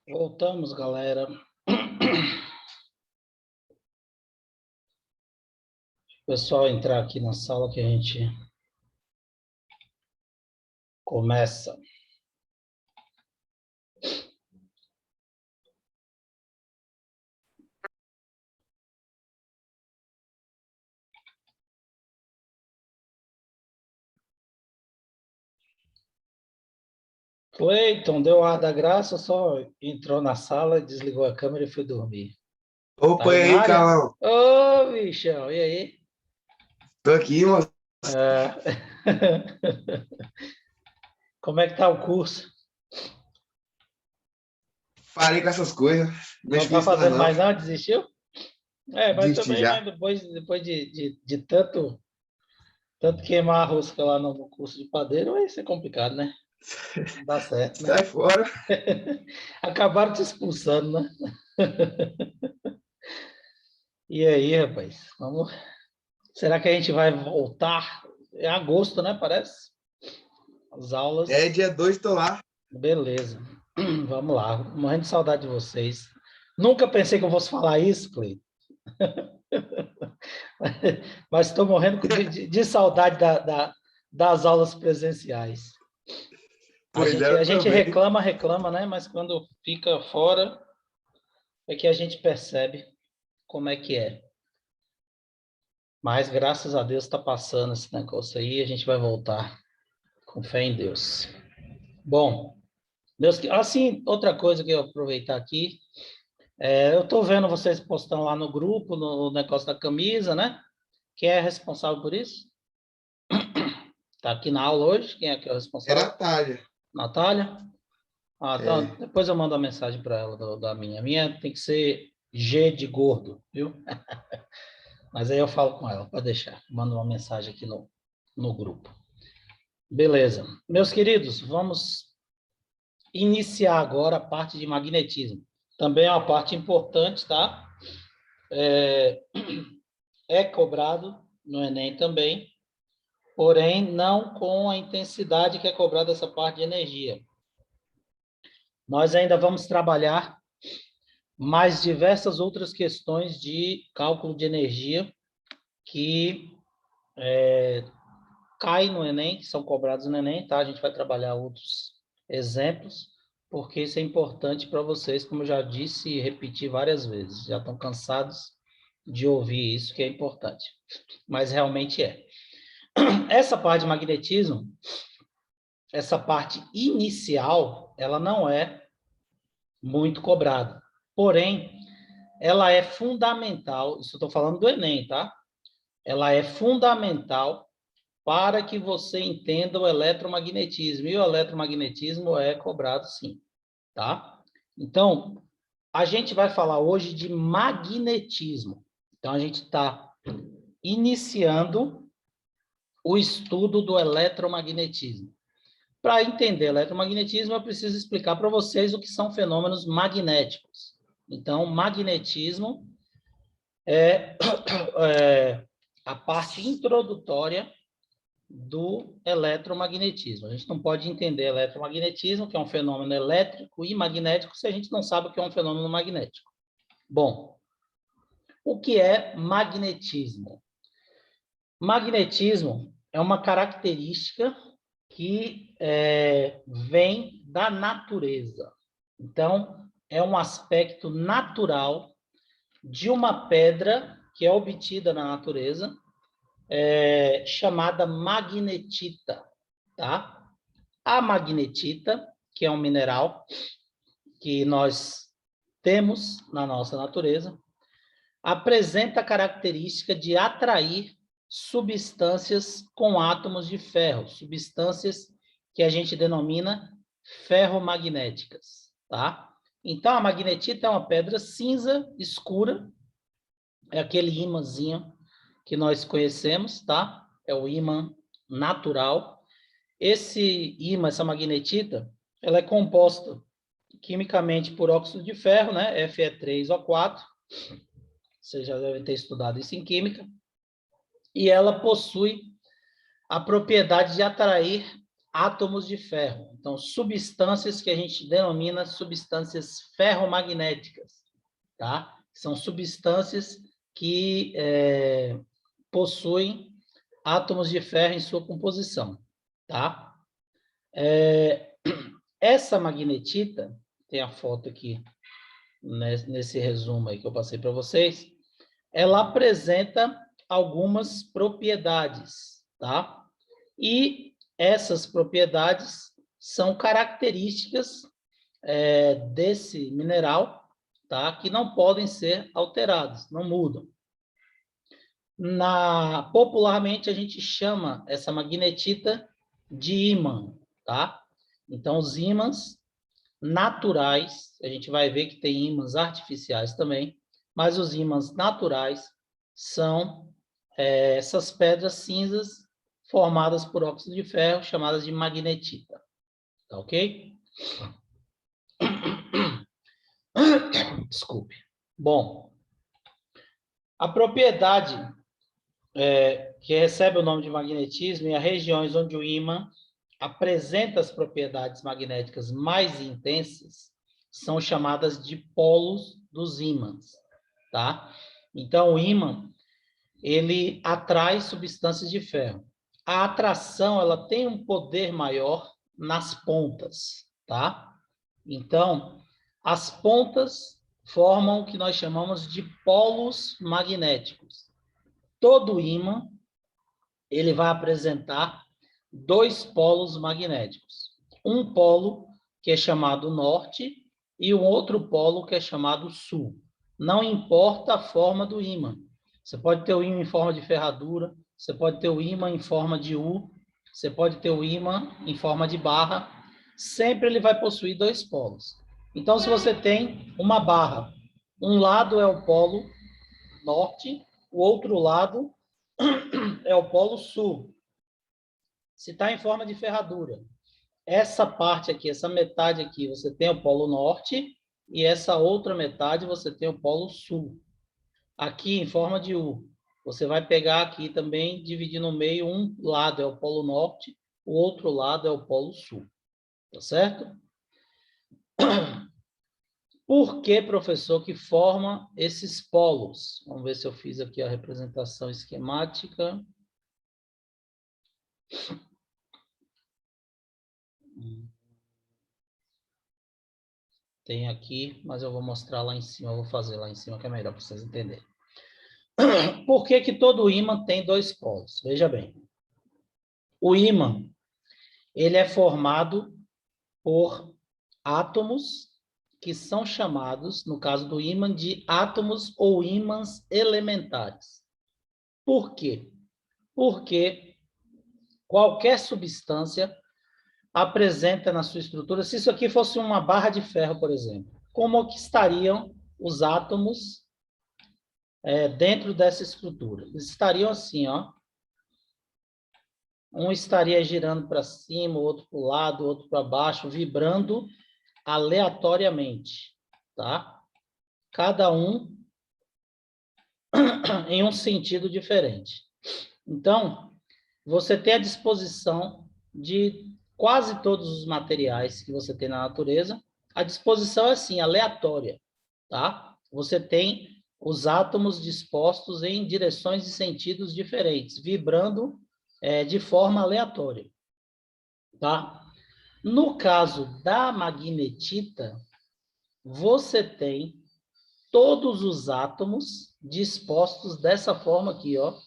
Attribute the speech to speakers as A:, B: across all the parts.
A: Voltamos, galera. O pessoal entrar aqui na sala que a gente começa. Cleiton, deu ar da graça, só entrou na sala, desligou a câmera e foi dormir. Tá
B: Opa,
A: aí
B: e
A: na
B: aí,
A: área?
B: Carlão?
A: Ô, bichão, e aí?
B: Tô aqui, moço.
A: Como é que tá o curso?
B: Parei com essas coisas.
A: Não
B: Mexo com
A: tá
B: isso mais
A: fazendo
B: não.
A: mais nada? Desistiu? Mas
B: Desisti
A: também, né,
B: já.
A: depois de tanto queimar a rosca lá no curso de padeiro, vai ser complicado, né? Não dá certo, né?
B: Sai fora.
A: Acabaram te expulsando, né? E aí, rapaz? Será que a gente vai voltar? É agosto, né? Parece. As
B: É
A: aulas.
B: dia 2, tô lá.
A: Beleza. Vamos lá. Morrendo de saudade de vocês. Nunca pensei que eu fosse falar isso, Cleiton. Mas estou morrendo de saudade das aulas presenciais. A
B: Pois
A: gente,
B: é,
A: a
B: eu
A: gente
B: também.
A: reclama, né? Mas quando fica fora, é que a gente percebe como é que é. Mas graças a Deus está passando esse negócio aí, a gente vai voltar com fé em Deus. Bom, Deus, assim, outra coisa que eu aproveitar aqui, eu estou vendo vocês postando lá no grupo, no negócio da camisa, né? Quem é responsável por isso? Está aqui na aula hoje, quem é que é o
B: Era a
A: responsável?
B: talha.
A: Natália? Ah, então,
B: É.
A: depois eu mando a mensagem para ela da minha. A minha tem que ser G de gordo, viu? Mas aí eu falo com ela, pode deixar. Mando uma mensagem aqui no grupo. Beleza. Meus queridos, vamos iniciar agora a parte de magnetismo. Também é uma parte importante, tá? É cobrado no Enem também, porém não com a intensidade que é cobrada essa parte de energia. Nós ainda vamos trabalhar mais diversas outras questões de cálculo de energia que caem no Enem, que são cobrados no Enem, tá? A gente vai trabalhar outros exemplos, porque isso é importante para vocês, como eu já disse e repeti várias vezes. Já estão cansados de ouvir isso, que é importante. Mas realmente é. Essa parte de magnetismo, essa parte inicial, ela não é muito cobrada. Porém, ela é fundamental, isso eu estou falando do Enem, tá? Ela é fundamental para que você entenda o eletromagnetismo. E o eletromagnetismo é cobrado sim, tá? Então, a gente vai falar hoje de magnetismo. Então, a gente está iniciando o estudo do eletromagnetismo. Para entender eletromagnetismo, eu preciso explicar para vocês o que são fenômenos magnéticos. Então, magnetismo é a parte introdutória do eletromagnetismo. A gente não pode entender eletromagnetismo, que é um fenômeno elétrico e magnético, se a gente não sabe o que é um fenômeno magnético. Bom, o que é magnetismo? Magnetismo é uma característica que vem da natureza. Então, é um aspecto natural de uma pedra que é obtida na natureza, chamada magnetita, tá? A magnetita, que é um mineral que nós temos na nossa natureza, apresenta a característica de atrair substâncias com átomos de ferro, substâncias que a gente denomina ferromagnéticas, tá? Então, a magnetita é uma pedra cinza escura, é aquele ímãzinho que nós conhecemos, tá? É o ímã natural. Esse ímã, essa magnetita, ela é composta quimicamente por óxido de ferro, né? Fe3O4. Vocês já devem ter estudado isso em química. E ela possui a propriedade de atrair átomos de ferro. Então, substâncias que a gente denomina substâncias ferromagnéticas, tá? São substâncias que possuem átomos de ferro em sua composição, tá? Essa magnetita, tem a foto aqui, nesse resumo aí que eu passei para vocês, ela apresenta algumas propriedades, tá? E essas propriedades são características desse mineral, tá? Que não podem ser alteradas, não mudam. Popularmente, a gente chama essa magnetita de ímã, tá? Então, os ímãs naturais, a gente vai ver que tem ímãs artificiais também, mas os ímãs naturais são essas pedras cinzas formadas por óxido de ferro, chamadas de magnetita. Tá ok? Desculpe. Bom, a propriedade que recebe o nome de magnetismo em regiões onde o ímã apresenta as propriedades magnéticas mais intensas são chamadas de polos dos ímãs, tá? Então, o ímã, ele atrai substâncias de ferro. A atração, ela tem um poder maior nas pontas, tá? Então, as pontas formam o que nós chamamos de polos magnéticos. Todo ímã, ele vai apresentar dois polos magnéticos. Um polo que é chamado norte e um outro polo que é chamado sul. Não importa a forma do ímã. Você pode ter o ímã em forma de ferradura, você pode ter o ímã em forma de U, você pode ter o ímã em forma de barra. Sempre ele vai possuir dois polos. Então, se você tem uma barra, um lado é o polo norte, o outro lado é o polo sul. Se está em forma de ferradura, essa parte aqui, essa metade aqui, você tem o polo norte e essa outra metade você tem o polo sul. Aqui, em forma de U, você vai pegar aqui também, dividir no meio, um lado é o polo norte, o outro lado é o polo sul. Tá certo? Por que, professor, que forma esses polos? Vamos ver se eu fiz aqui a representação esquemática. Tem aqui, mas eu vou mostrar lá em cima, eu vou fazer lá em cima que é melhor para vocês entenderem. Por que que todo ímã tem dois polos? Veja bem. O ímã, ele é formado por átomos que são chamados, no caso do ímã, de átomos ou ímãs elementares. Por quê? Porque qualquer substância apresenta na sua estrutura, se isso aqui fosse uma barra de ferro, por exemplo, como que estariam os átomos dentro dessa estrutura? Eles estariam assim, ó. Um estaria girando para cima, o outro para o lado, o outro para baixo, vibrando aleatoriamente, tá? Cada um em um sentido diferente. Então, você tem a disposição de quase todos os materiais que você tem na natureza. A disposição é assim, aleatória, tá? Você tem os átomos dispostos em direções e sentidos diferentes, vibrando de forma aleatória, tá? No caso da magnetita, você tem todos os átomos dispostos dessa forma aqui, ó.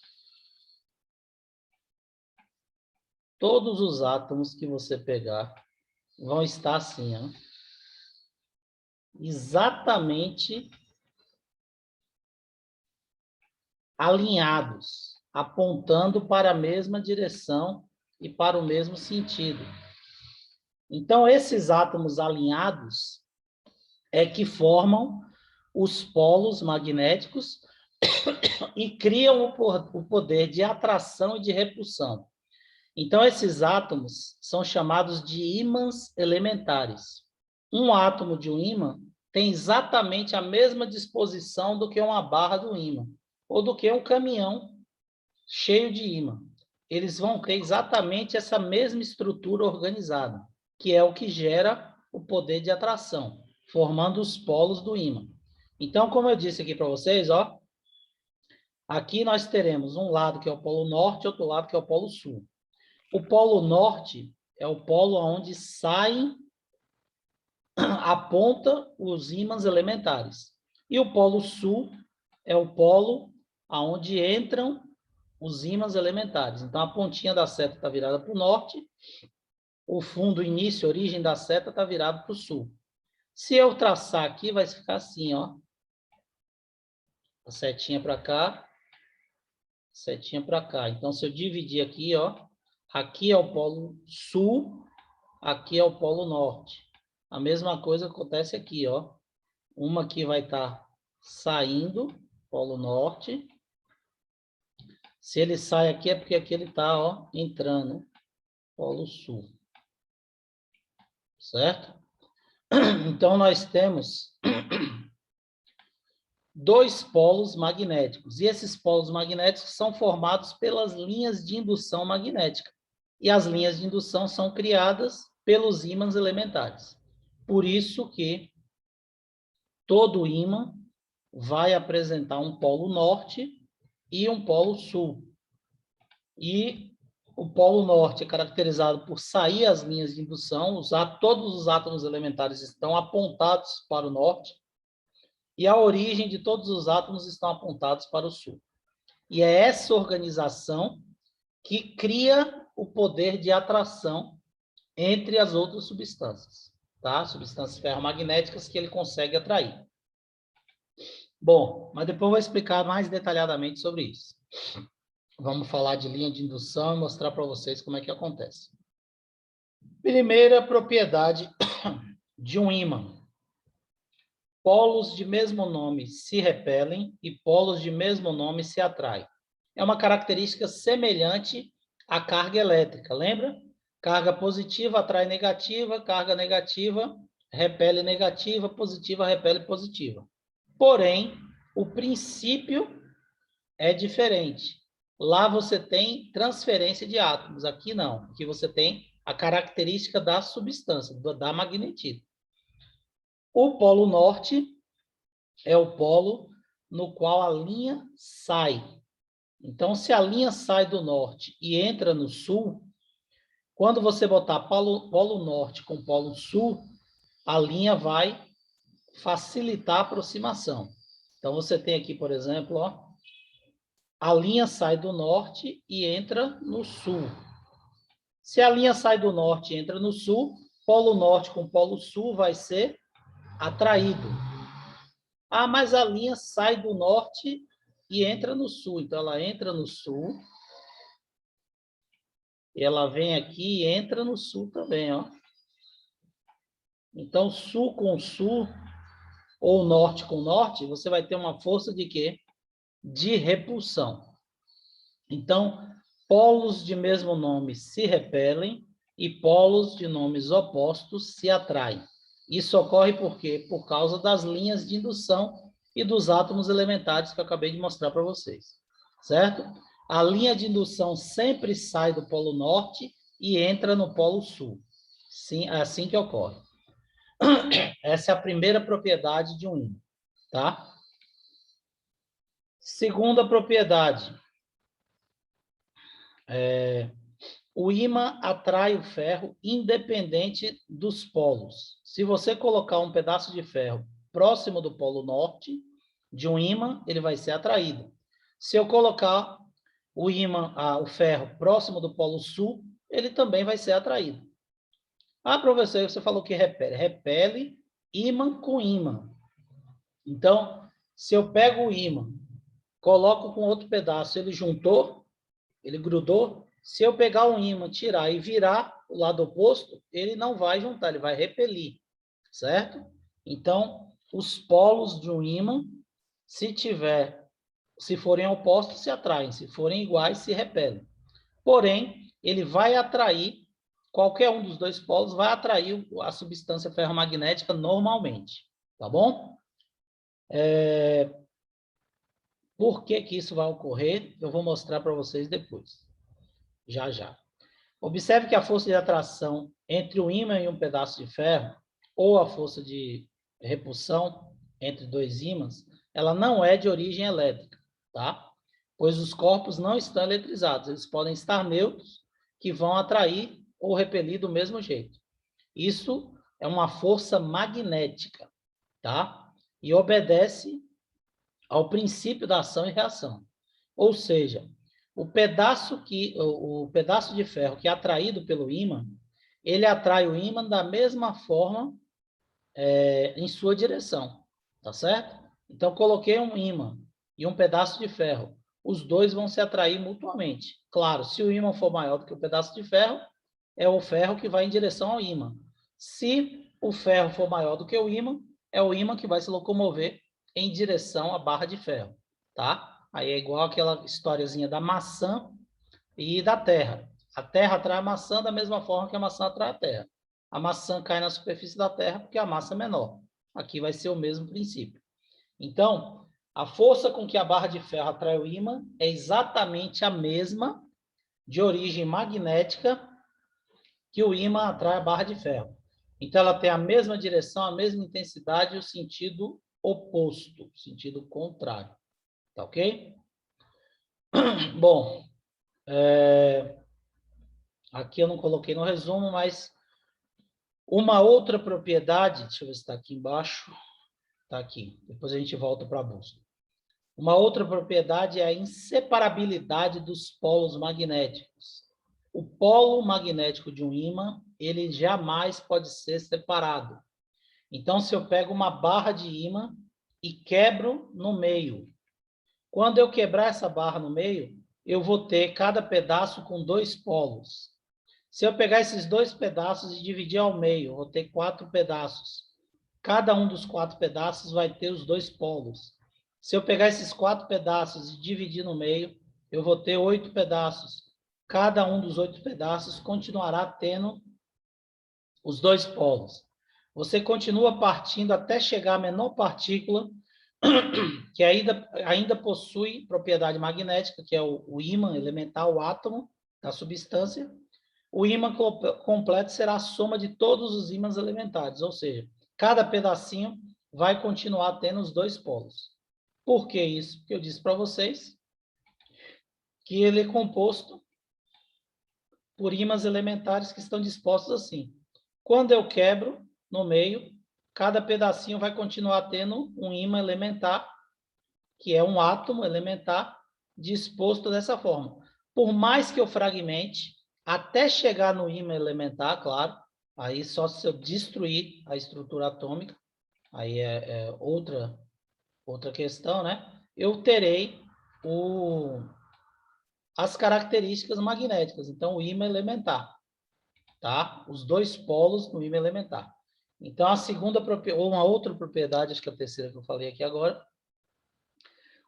A: Todos os átomos que você pegar vão estar assim, ó. Exatamente alinhados, apontando para a mesma direção e para o mesmo sentido. Então, esses átomos alinhados é que formam os polos magnéticos e criam o poder de atração e de repulsão. Então, esses átomos são chamados de ímãs elementares. Um átomo de um ímã tem exatamente a mesma disposição do que uma barra do ímã, ou do que um caminhão cheio de ímã. eles vão ter exatamente essa mesma estrutura organizada, que é o que gera o poder de atração, formando os polos do ímã. Então, como eu disse aqui para vocês, ó, aqui nós teremos um lado que é o polo norte e outro lado que é o polo sul. O polo norte é o polo onde saem, aponta os ímãs elementares. E o polo sul é o polo onde entram os ímãs elementares. Então, a pontinha da seta está virada para o norte, o fundo, início, origem da seta está virado para o sul. Se eu traçar aqui, vai ficar assim, ó. A setinha para cá, setinha para cá. Então, se eu dividir aqui, ó, aqui é o polo sul, aqui é o polo norte. A mesma coisa acontece aqui, ó. Uma aqui vai estar saindo, polo norte. Se ele sai aqui, é porque aqui ele está, ó, entrando, polo sul. Certo? Então, nós temos dois polos magnéticos. E esses polos magnéticos são formados pelas linhas de indução magnética. E as linhas de indução são criadas pelos ímãs elementares. Por isso que todo ímã vai apresentar um polo norte e um polo sul. E o polo norte é caracterizado por sair as linhas de indução, todos os átomos elementares estão apontados para o norte, e a origem de todos os átomos estão apontados para o sul. E é essa organização que cria o poder de atração entre as outras substâncias, tá? Substâncias ferromagnéticas que ele consegue atrair. Bom, mas depois eu vou explicar mais detalhadamente sobre isso. Vamos falar de linha de indução e mostrar para vocês como é que acontece. Primeira propriedade de um ímã. Polos de mesmo nome se repelem e polos de mesmo nome se atraem. É uma característica semelhante à carga elétrica, lembra? Carga positiva atrai negativa, carga negativa repele negativa, positiva repele positiva. Porém, o princípio é diferente. Lá você tem transferência de átomos, aqui não. Aqui você tem a característica da substância, da magnetismo. O polo norte é o polo no qual a linha sai. Então, se a linha sai do norte e entra no sul, quando você botar polo norte com polo sul, a linha vai facilitar a aproximação. Então, você tem aqui, por exemplo, ó, a linha sai do norte e entra no sul. Se a linha sai do norte e entra no sul, polo norte com polo sul vai ser atraído. Ah, mas a linha sai do norte e entra no sul. Então, ela entra no sul. E ela vem aqui e entra no sul também, ó. Então, sul com sul, ou norte com norte, você vai ter uma força de quê? De repulsão. Então, polos de mesmo nome se repelem e polos de nomes opostos se atraem. Isso ocorre por quê? Por causa das linhas de indução e dos átomos elementares que eu acabei de mostrar para vocês. Certo? A linha de indução sempre sai do polo norte e entra no polo sul. Sim, é assim que ocorre. Essa é a primeira propriedade de um ímã, tá? Segunda propriedade. O ímã atrai o ferro independente dos polos. Se você colocar um pedaço de ferro próximo do polo norte de um ímã, ele vai ser atraído. Se eu colocar o ímã, o ferro próximo do polo sul, ele também vai ser atraído. Ah, professor, você falou que repele. Repele ímã com ímã. Então, se eu pego o ímã, coloco com outro pedaço, ele juntou, ele grudou. Se eu pegar um ímã, tirar e virar o lado oposto, ele não vai juntar, ele vai repelir, certo? Então, os polos de um ímã, se forem opostos, se atraem, se forem iguais, se repelem. Porém, ele vai atrair, qualquer um dos dois polos vai atrair a substância ferromagnética normalmente, tá bom? Por que que isso vai ocorrer? Eu vou mostrar para vocês depois. já já. Observe que a força de atração entre o ímã e um pedaço de ferro, ou a força de repulsão entre dois ímãs, ela não é de origem elétrica, tá? Pois os corpos não estão eletrizados, eles podem estar neutros, que vão atrair ou repelir do mesmo jeito. Isso é uma força magnética, tá? E obedece ao princípio da ação e reação. Ou seja, o pedaço de ferro que é atraído pelo ímã, ele atrai o ímã da mesma forma em sua direção, tá certo? Então, coloquei um ímã e um pedaço de ferro. Os dois vão se atrair mutuamente. Claro, se o ímã for maior do que o pedaço de ferro, é o ferro que vai em direção ao ímã. Se o ferro for maior do que o ímã, é o ímã que vai se locomover em direção à barra de ferro, tá? Aí é igual aquela historiazinha da maçã e da terra. A terra atrai a maçã da mesma forma que a maçã atrai a terra. A maçã cai na superfície da terra porque a massa é menor. Aqui vai ser o mesmo princípio. Então, a força com que a barra de ferro atrai o ímã é exatamente a mesma de origem magnética que o ímã atrai a barra de ferro. Então, ela tem a mesma direção, a mesma intensidade e o sentido oposto, sentido contrário. Tá ok? Bom, aqui eu não coloquei no resumo, mas uma outra propriedade, deixa eu ver se está aqui embaixo, está aqui, depois a gente volta para a bússola. Uma outra propriedade é a inseparabilidade dos polos magnéticos. O polo magnético de um ímã, ele jamais pode ser separado. Então, se eu pego uma barra de ímã e quebro no meio, quando eu quebrar essa barra no meio, eu vou ter cada pedaço com dois polos. Se eu pegar esses dois pedaços e dividir ao meio, eu vou ter 4 pedaços. Cada um dos 4 pedaços vai ter os dois polos. Se eu pegar esses 4 pedaços e dividir no meio, eu vou ter 8 pedaços. Cada um dos 8 pedaços continuará tendo os dois polos. Você continua partindo até chegar à menor partícula, que ainda possui propriedade magnética, que é o ímã elementar, o átomo da substância. O ímã completo será a soma de todos os ímãs elementares, ou seja, cada pedacinho vai continuar tendo os dois polos. Por que isso? Porque eu disse para vocês que ele é composto por ímãs elementares que estão dispostos assim. Quando eu quebro no meio, cada pedacinho vai continuar tendo um ímã elementar, que é um átomo elementar, disposto dessa forma. Por mais que eu fragmente, até chegar no ímã elementar, claro, aí só se eu destruir a estrutura atômica, aí é outra questão, né? Eu terei as características magnéticas, então o ímã elementar, tá? Os dois polos no ímã elementar. Então, a segunda ou uma outra propriedade, acho que é a terceira que eu falei aqui agora,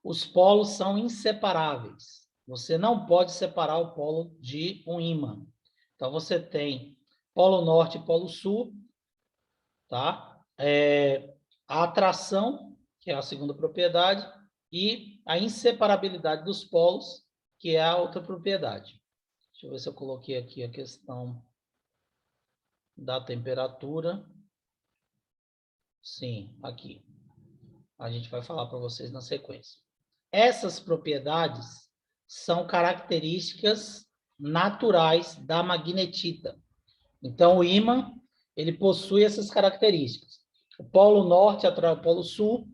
A: os polos são inseparáveis. Você não pode separar o polo de um ímã. Então, você tem polo norte e polo sul, tá? A atração, que é a segunda propriedade, e a inseparabilidade dos polos, que é a outra propriedade. Deixa eu ver se eu coloquei aqui a questão da temperatura. Sim, aqui. A gente vai falar para vocês na sequência. Essas propriedades são características naturais da magnetita. Então, o ímã, ele possui essas características. O polo norte atrai o polo sul,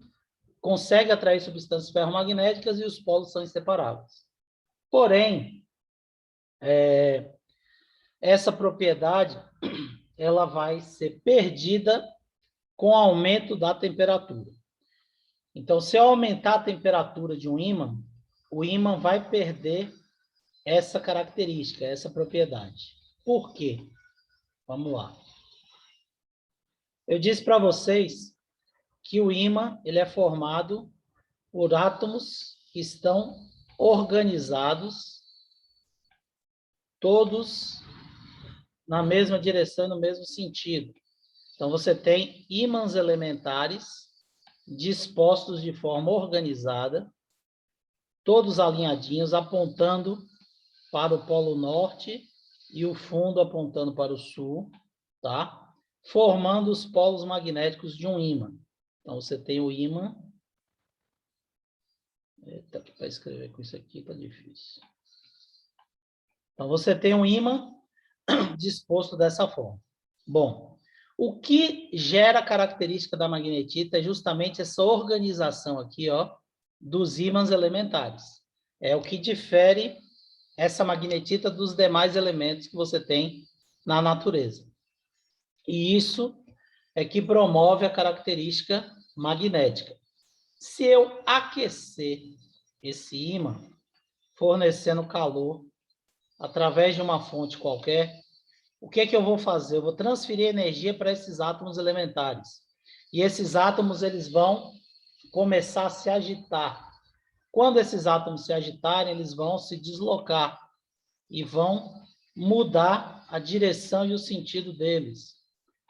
A: consegue atrair substâncias ferromagnéticas e os polos são inseparáveis. Porém, essa propriedade ela vai ser perdida com o aumento da temperatura. Então, se eu aumentar a temperatura de um ímã, o ímã vai perder essa característica, essa propriedade. Por quê? Vamos lá. Eu disse para vocês que o ímã ele é formado por átomos que estão organizados, todos na mesma direção, no mesmo sentido. Então, você tem ímãs elementares dispostos de forma organizada, todos alinhadinhos, apontando para o Polo Norte e o fundo apontando para o Sul, tá? Formando os polos magnéticos de um ímã. Então, você tem o ímã. Eita, para escrever com isso aqui tá difícil. Então, você tem um ímã disposto dessa forma. Bom, o que gera a característica da magnetita é justamente essa organização aqui, ó, dos ímãs elementares. É o que difere essa magnetita dos demais elementos que você tem na natureza. E isso é que promove a característica magnética. Se eu aquecer esse ímã, fornecendo calor através de uma fonte qualquer, o que é que eu vou fazer? Eu vou transferir energia para esses átomos elementares. E esses átomos eles vão começar a se agitar. Quando esses átomos se agitarem, eles vão se deslocar e vão mudar a direção e o sentido deles.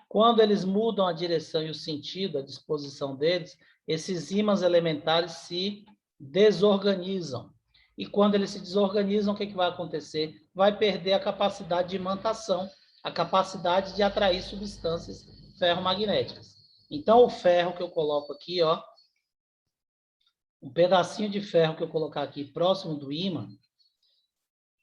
A: Quando eles mudam a direção e o sentido, a disposição deles, esses ímãs elementares se desorganizam. E quando eles se desorganizam, o que vai acontecer? Vai perder a capacidade de imantação, a capacidade de atrair substâncias ferromagnéticas. Então, o ferro que eu coloco aqui, ó, um pedacinho de ferro que eu colocar aqui próximo do ímã,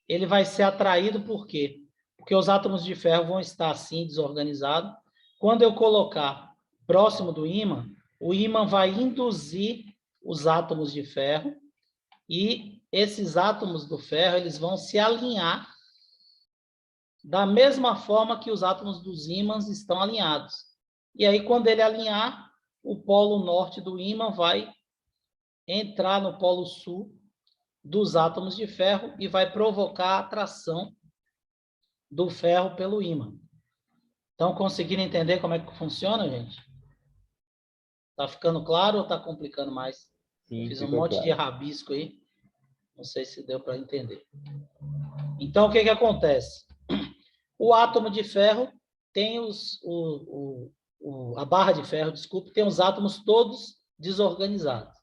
A: ele vai ser atraído por quê? Porque os átomos de ferro vão estar assim, desorganizados. Quando eu colocar próximo do ímã, o ímã vai induzir os átomos de ferro e esses átomos do ferro eles vão se alinhar da mesma forma que os átomos dos ímãs estão alinhados. E aí, quando ele alinhar, o polo norte do ímã vai entrar no polo sul dos átomos de ferro e vai provocar a atração do ferro pelo ímã. Estão conseguindo entender como é que funciona, gente? Tá ficando claro ou tá complicando mais?
C: Sim,
A: Fiz um
C: ficou
A: monte de
C: claro.
A: rabisco aí. Não sei se deu para entender. Então, o que acontece? O átomo de ferro tem a barra de ferro, desculpe, tem os átomos todos desorganizados.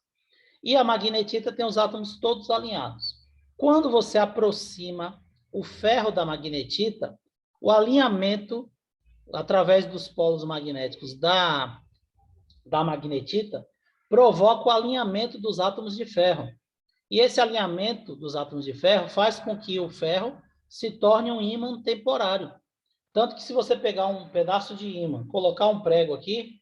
A: E a magnetita tem os átomos todos alinhados. Quando você aproxima o ferro da magnetita, o alinhamento através dos polos magnéticos da magnetita provoca o alinhamento dos átomos de ferro. E esse alinhamento dos átomos de ferro faz com que o ferro se torne um ímã temporário. Tanto que se você pegar um pedaço de ímã, colocar um prego aqui,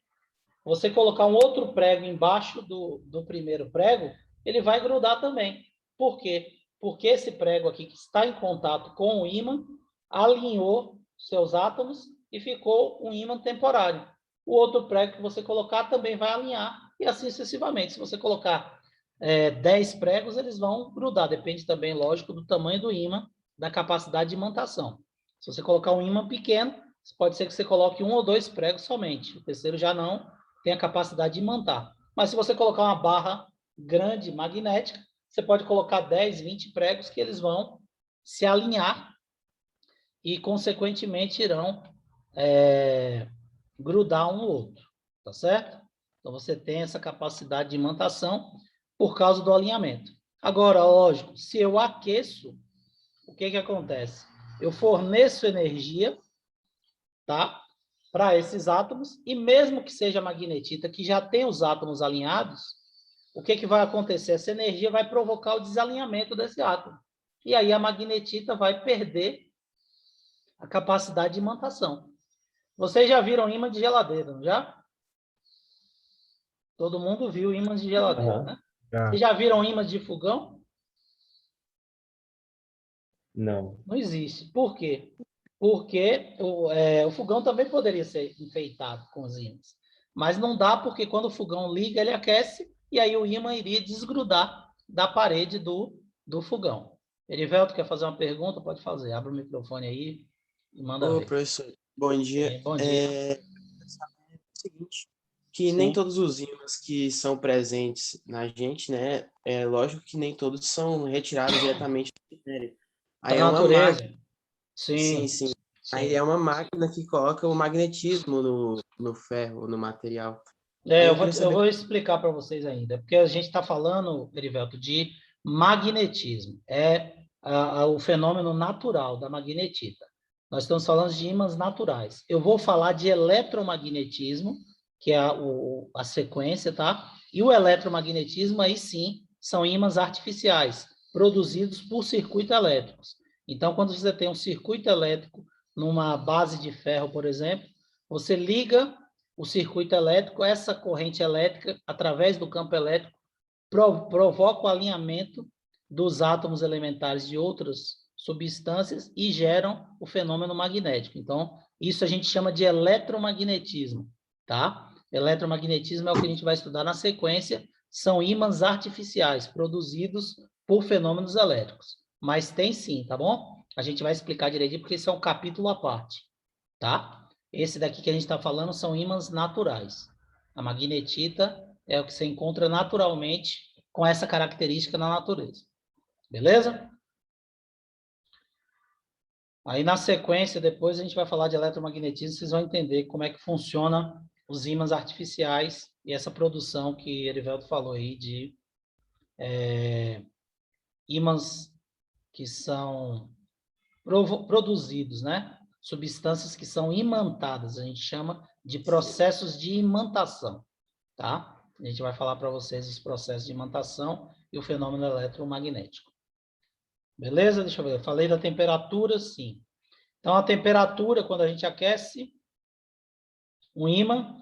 A: você colocar um outro prego embaixo do primeiro prego, ele vai grudar também. Por quê? Porque esse prego aqui que está em contato com o ímã alinhou seus átomos e ficou um ímã temporário. O outro prego que você colocar também vai alinhar e assim sucessivamente. Se você colocar 10 pregos, eles vão grudar. Depende também, lógico, do tamanho do ímã, da capacidade de imantação. Se você colocar um ímã pequeno, pode ser que você coloque 1 ou 2 pregos somente. O terceiro já não tem a capacidade de imantar. Mas se você colocar uma barra grande, magnética, você pode colocar 10, 20 pregos que eles vão se alinhar e, consequentemente, irão grudar um no outro. Tá certo? Então, você tem essa capacidade de imantação por causa do alinhamento. Agora, lógico, se eu aqueço, o que acontece? Eu forneço energia, tá? Para esses átomos, e mesmo que seja magnetita, que já tem os átomos alinhados, o que vai acontecer? Essa energia vai provocar o desalinhamento desse átomo. E aí a magnetita vai perder a capacidade de imantação. Vocês já viram ímã de geladeira, não já? Todo mundo viu ímãs de geladeira, né? Vocês já viram ímãs de fogão?
C: Não.
A: Não existe. Por quê? Porque o fogão também poderia ser enfeitado com os ímãs. Mas não dá porque quando o fogão liga, ele aquece e aí o ímã iria desgrudar da parede do fogão. Erivelto, quer fazer uma pergunta? Pode fazer. Abre o microfone aí e manda
D: Ô,
A: ver.
D: professor, bom dia.
A: Bom dia.
D: É o seguinte, que nem
A: Sim.
D: todos os ímãs que são presentes na gente, né? É lógico que nem todos são retirados diretamente do minério. Aí
A: Da
D: é uma máquina,
A: natureza.
D: sim,
A: Sim.
D: sim. Aí
A: Sim.
D: é uma máquina que coloca o magnetismo no ferro, no material.
A: É,
D: Aí
A: eu
D: eu
A: vou,
D: queria
A: eu
D: saber.
A: vou explicar para vocês ainda, porque a gente está falando, Erivelto, de magnetismo. o fenômeno natural da magnetita. Nós estamos falando de ímãs naturais. Eu vou falar de eletromagnetismo, que é a sequência, tá? E o eletromagnetismo, aí sim, são ímãs artificiais, produzidos por circuitos elétricos. Então, quando você tem um circuito elétrico numa base de ferro, por exemplo, você liga o circuito elétrico, essa corrente elétrica, através do campo elétrico, provoca o alinhamento dos átomos elementares de outras substâncias e geram o fenômeno magnético. Então, isso a gente chama de eletromagnetismo, tá? Eletromagnetismo é o que a gente vai estudar na sequência, são ímãs artificiais produzidos por fenômenos elétricos. Mas tem sim, tá bom? A gente vai explicar direitinho, porque isso é um capítulo à parte, tá? Esse daqui que a gente está falando são ímãs naturais. A magnetita é o que você encontra naturalmente com essa característica na natureza. Beleza? Aí, na sequência, depois a gente vai falar de eletromagnetismo, vocês vão entender como é que funciona os ímãs artificiais e essa produção que Erivelto falou aí de ímãs que são produzidos, né? Substâncias que são imantadas, a gente chama de processos de imantação, tá? A gente vai falar para vocês os processos de imantação e o fenômeno eletromagnético. Beleza? Deixa eu ver. Eu falei da temperatura, sim. Então, a temperatura, quando a gente aquece um ímã,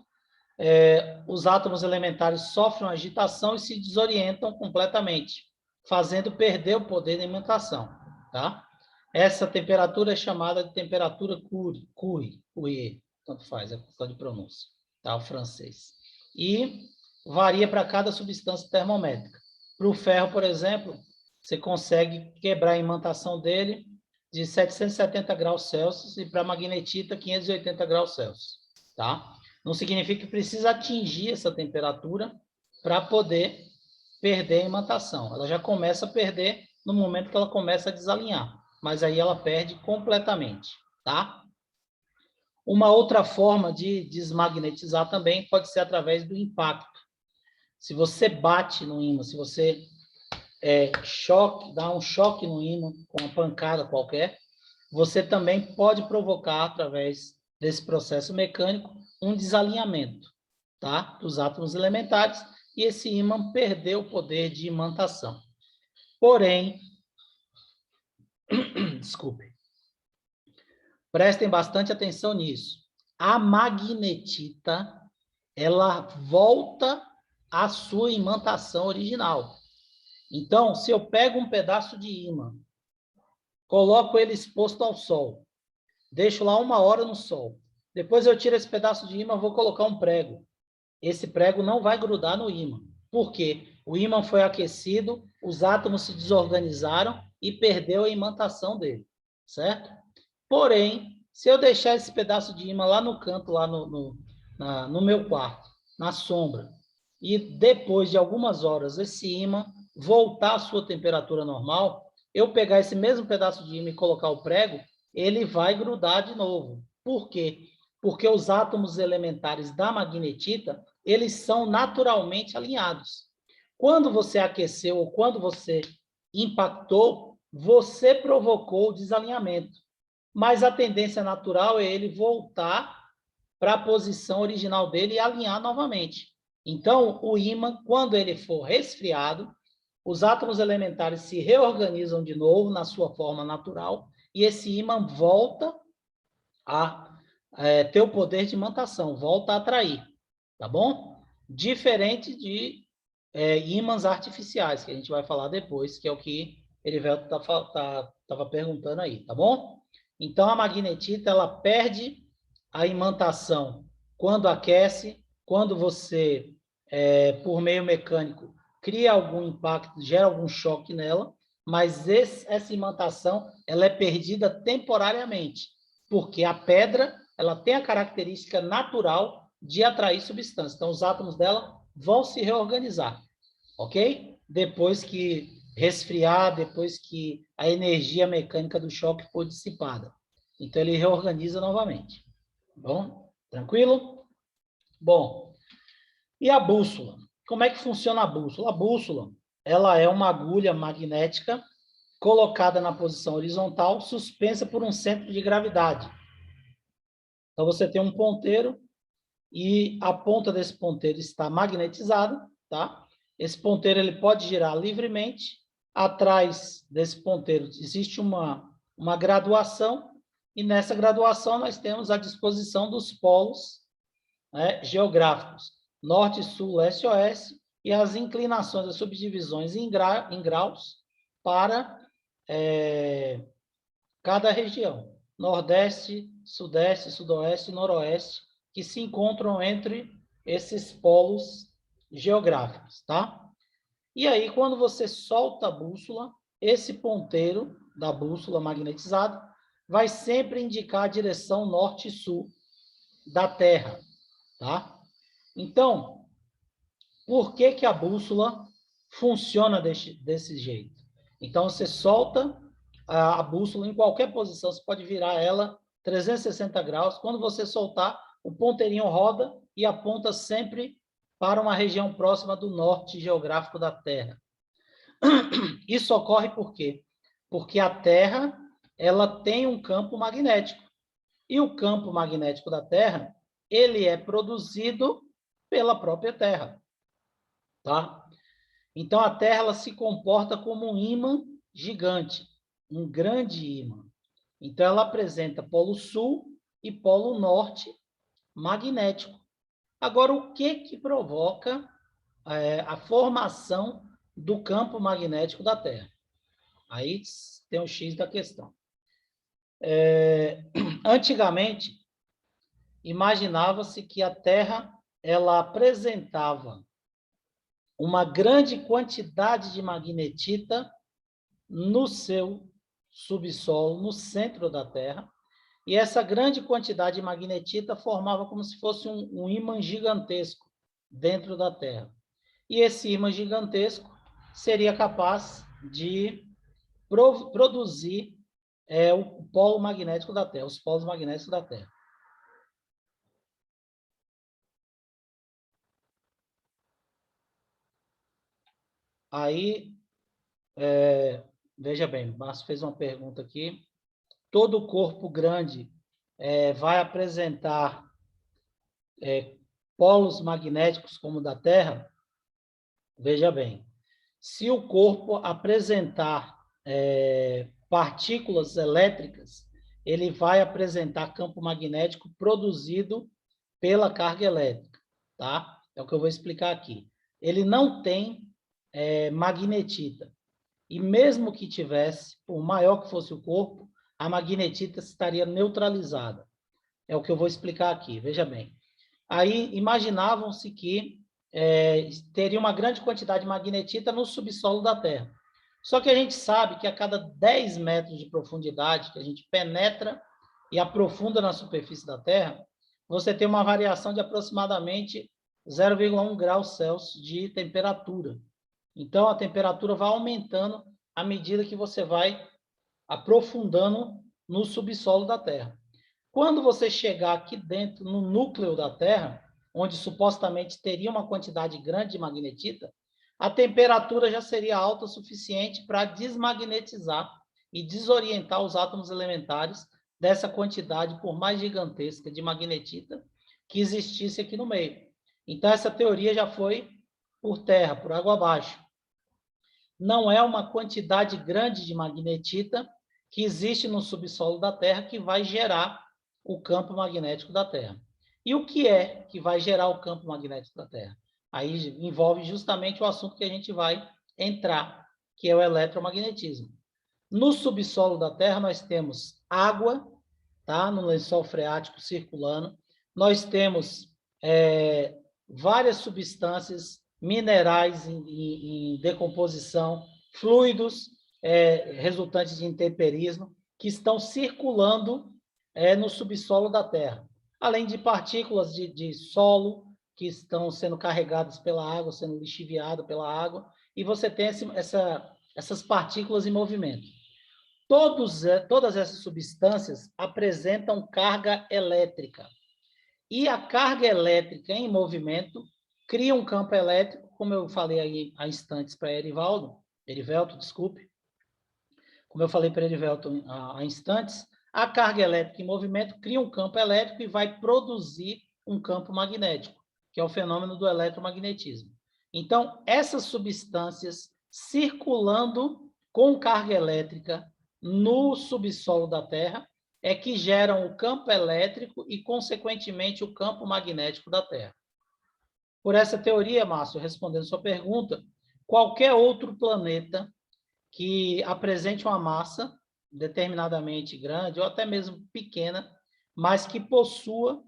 A: os átomos elementares sofrem uma agitação e se desorientam completamente, fazendo perder o poder da imantação, tá? Essa temperatura é chamada de temperatura Curie, tanto faz, é questão de pronúncia, tá? O francês. E varia para cada substância termométrica. Para o ferro, por exemplo, você consegue quebrar a imantação dele de 770 graus Celsius e para a magnetita 580 graus Celsius, tá? Não significa que precisa atingir essa temperatura para poder perder a imantação. Ela já começa a perder no momento que ela começa a desalinhar, mas aí ela perde completamente, tá? Uma outra forma de desmagnetizar também pode ser através do impacto. Se você bate no ímã, se você dá um choque no ímã com uma pancada qualquer, você também pode provocar, através desse processo mecânico, um desalinhamento, tá? Dos átomos elementares, e esse ímã perdeu o poder de imantação. Porém, desculpe, prestem bastante atenção nisso. A magnetita, ela volta à sua imantação original. Então, se eu pego um pedaço de ímã, coloco ele exposto ao sol, deixo lá 1 hora no sol, depois eu tiro esse pedaço de ímã, vou colocar um prego. Esse prego não vai grudar no ímã. Por quê? O ímã foi aquecido, os átomos se desorganizaram e perdeu a imantação dele, certo? Porém, se eu deixar esse pedaço de ímã lá no canto, lá no meu quarto, na sombra, e depois de algumas horas esse ímã voltar à sua temperatura normal, eu pegar esse mesmo pedaço de ímã e colocar o prego, ele vai grudar de novo. Por quê? Porque os átomos elementares da magnetita, eles são naturalmente alinhados. Quando você aqueceu ou quando você impactou, você provocou o desalinhamento. Mas a tendência natural é ele voltar para a posição original dele e alinhar novamente. Então, o ímã, quando ele for resfriado, os átomos elementares se reorganizam de novo na sua forma natural e esse ímã volta a ter o poder de imantação, volta a atrair, tá bom? Diferente de ímãs artificiais, que a gente vai falar depois, que é o que Erivelto estava perguntando aí, tá bom? Então, a magnetita, ela perde a imantação quando aquece, quando você, por meio mecânico, cria algum impacto, gera algum choque nela, mas essa imantação, ela é perdida temporariamente, porque a pedra, ela tem a característica natural de atrair substância. Então, os átomos dela vão se reorganizar, ok? Depois que resfriar, depois que a energia mecânica do choque for dissipada. Então, ele reorganiza novamente. Bom? Tranquilo? Bom, e a bússola? Como é que funciona a bússola? A bússola, ela é uma agulha magnética colocada na posição horizontal, suspensa por um centro de gravidade. Então, você tem um ponteiro e a ponta desse ponteiro está magnetizada, tá? Esse ponteiro ele pode girar livremente. Atrás desse ponteiro existe uma graduação, e nessa graduação nós temos a disposição dos polos, né, geográficos, norte, sul, leste e oeste, e as inclinações, as subdivisões em graus para cada região, nordeste, sudeste, sudoeste e noroeste, que se encontram entre esses polos geográficos, tá? E aí, quando você solta a bússola, esse ponteiro da bússola magnetizado vai sempre indicar a direção norte e sul da Terra, tá? Então, por que que a bússola funciona desse jeito? Então, você solta a bússola em qualquer posição, você pode virar ela 360 graus. Quando você soltar, o ponteirinho roda e aponta sempre para uma região próxima do norte geográfico da Terra. Isso ocorre por quê? Porque a Terra ela tem um campo magnético. E o campo magnético da Terra, ele é produzido pela própria Terra, tá? Então, a Terra ela se comporta como um ímã gigante, um grande ímã. Então, ela apresenta polo sul e polo norte magnético. Agora, o que provoca a formação do campo magnético da Terra? Aí tem o X da questão. Antigamente, imaginava-se que a Terra ela apresentava uma grande quantidade de magnetita no seu subsolo, no centro da Terra, e essa grande quantidade de magnetita formava como se fosse um ímã gigantesco dentro da Terra. E esse ímã gigantesco seria capaz de produzir o polo magnético da Terra, os polos magnéticos da Terra. Aí, veja bem, o Márcio fez uma pergunta aqui. Todo corpo grande vai apresentar polos magnéticos como o da Terra? Veja bem, se o corpo apresentar partículas elétricas, ele vai apresentar campo magnético produzido pela carga elétrica, tá? É o que eu vou explicar aqui. Ele não tem magnetita. E mesmo que tivesse, por maior que fosse o corpo, a magnetita estaria neutralizada. É o que eu vou explicar aqui, veja bem. Aí imaginavam-se que teria uma grande quantidade de magnetita no subsolo da Terra. Só que a gente sabe que a cada 10 metros de profundidade que a gente penetra e aprofunda na superfície da Terra, você tem uma variação de aproximadamente 0,1 graus Celsius de temperatura. Então, a temperatura vai aumentando à medida que você vai aprofundando no subsolo da Terra. Quando você chegar aqui dentro, no núcleo da Terra, onde supostamente teria uma quantidade grande de magnetita, a temperatura já seria alta o suficiente para desmagnetizar e desorientar os átomos elementares dessa quantidade, por mais gigantesca, de magnetita que existisse aqui no meio. Então, essa teoria já foi por terra, por água abaixo. Não é uma quantidade grande de magnetita que existe no subsolo da Terra que vai gerar o campo magnético da Terra. E o que é que vai gerar o campo magnético da Terra? Aí envolve justamente o assunto que a gente vai entrar, que é o eletromagnetismo. No subsolo da Terra, nós temos água, tá? No lençol freático circulando. Nós temos várias substâncias, minerais em decomposição, fluidos resultantes de intemperismo, que estão circulando no subsolo da Terra. Além de partículas de solo, que estão sendo carregadas pela água, sendo lixiviadas pela água, e você tem essas partículas em movimento. Todas essas substâncias apresentam carga elétrica. E a carga elétrica em movimento cria um campo elétrico, como eu falei aí há instantes para Erivelto, desculpe. como eu falei para Erivelton há instantes, a carga elétrica em movimento cria um campo elétrico e vai produzir um campo magnético, que é o fenômeno do eletromagnetismo. Então, essas substâncias circulando com carga elétrica no subsolo da Terra é que geram o campo elétrico e, consequentemente, o campo magnético da Terra. Por essa teoria, Márcio, respondendo sua pergunta, qualquer outro planeta que apresente uma massa determinadamente grande ou até mesmo pequena, mas que possua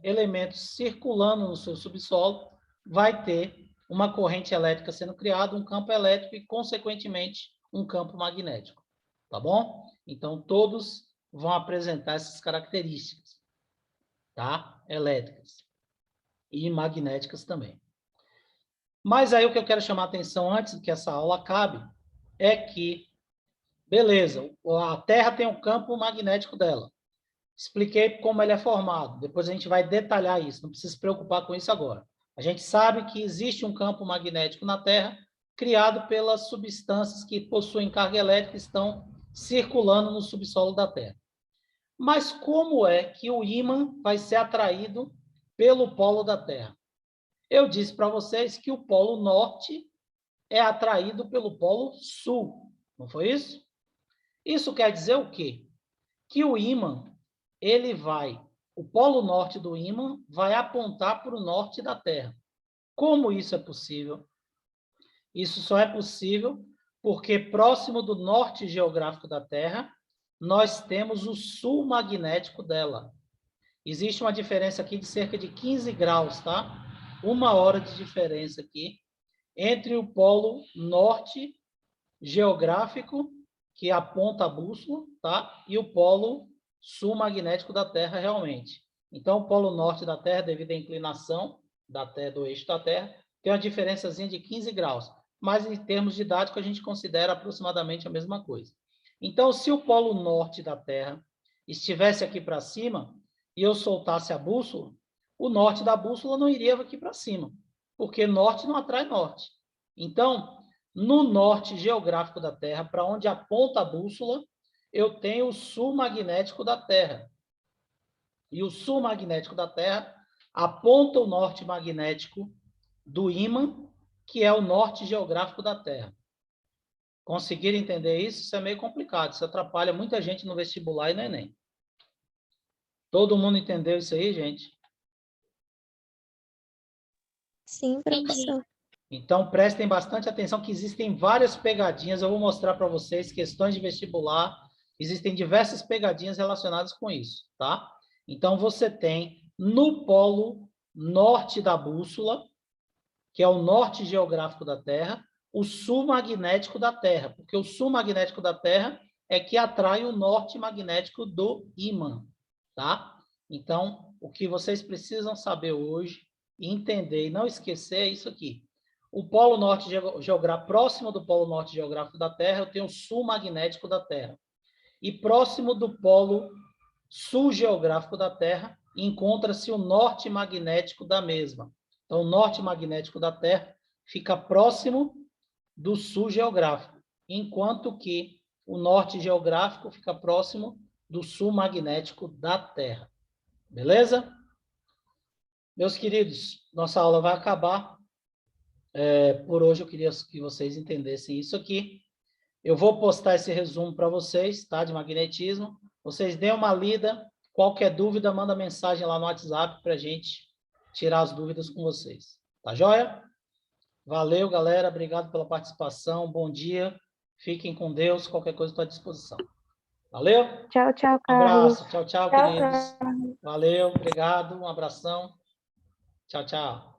A: elementos circulando no seu subsolo, vai ter uma corrente elétrica sendo criada, um campo elétrico e, consequentemente, um campo magnético. Tá bom? Então, todos vão apresentar essas características, tá? Elétricas e magnéticas também. Mas aí o que eu quero chamar a atenção antes que essa aula acabe é que, beleza, a Terra tem um campo magnético dela. Expliquei como ele é formado. Depois a gente vai detalhar isso. Não precisa se preocupar com isso agora. A gente sabe que existe um campo magnético na Terra criado pelas substâncias que possuem carga elétrica e estão circulando no subsolo da Terra. Mas como é que o ímã vai ser atraído pelo polo da Terra? Eu disse para vocês que o polo norte é atraído pelo polo sul. Não foi isso? Isso quer dizer o quê? Que o ímã, o polo norte do ímã vai apontar para o norte da Terra. Como isso é possível? Isso só é possível porque próximo do norte geográfico da Terra, nós temos o sul magnético dela. Existe uma diferença aqui de cerca de 15 graus, tá? 1 hora de diferença aqui entre o polo norte geográfico, que aponta a bússola, tá? E o polo sul magnético da Terra realmente. Então, o polo norte da Terra, devido à inclinação do eixo da Terra, tem uma diferençazinha de 15 graus. Mas, em termos didáticos, a gente considera aproximadamente a mesma coisa. Então, se o polo norte da Terra estivesse aqui para cima e eu soltasse a bússola, o norte da bússola não iria aqui para cima, porque norte não atrai norte. Então, no norte geográfico da Terra, para onde aponta a bússola, eu tenho o sul magnético da Terra. E o sul magnético da Terra aponta o norte magnético do ímã, que é o norte geográfico da Terra. Conseguiram entender isso? Isso é meio complicado, isso atrapalha muita gente no vestibular e no Enem. Todo mundo entendeu isso aí, gente?
C: Sim, professor.
A: Então, prestem bastante atenção que existem várias pegadinhas. Eu vou mostrar para vocês questões de vestibular. Existem diversas pegadinhas relacionadas com isso, tá? Então, você tem no polo norte da bússola, que é o norte geográfico da Terra, o sul magnético da Terra, porque o sul magnético da Terra é que atrai o norte magnético do ímã, tá? Então, o que vocês precisam saber hoje, entender e não esquecer é isso aqui. O polo norte geográfico, próximo do polo norte geográfico da Terra, eu tenho o sul magnético da Terra. E próximo do polo sul geográfico da Terra, encontra-se o norte magnético da mesma. Então, o norte magnético da Terra fica próximo do sul geográfico, enquanto que o norte geográfico fica próximo do sul magnético da Terra. Beleza? Meus queridos, nossa aula vai acabar. Por hoje eu queria que vocês entendessem isso aqui. Eu vou postar esse resumo para vocês, tá? De magnetismo. Vocês deem uma lida. Qualquer dúvida, manda mensagem lá no WhatsApp para a gente tirar as dúvidas com vocês. Tá joia? Valeu, galera. Obrigado pela participação. Bom dia. Fiquem com Deus. Qualquer coisa estou à disposição. Valeu?
C: Tchau, tchau,
A: Um
C: Carlos.
A: abraço. Tchau, tchau,
C: Tchau,
A: queridos. Valeu. Obrigado. Um abração. Tchau, tchau.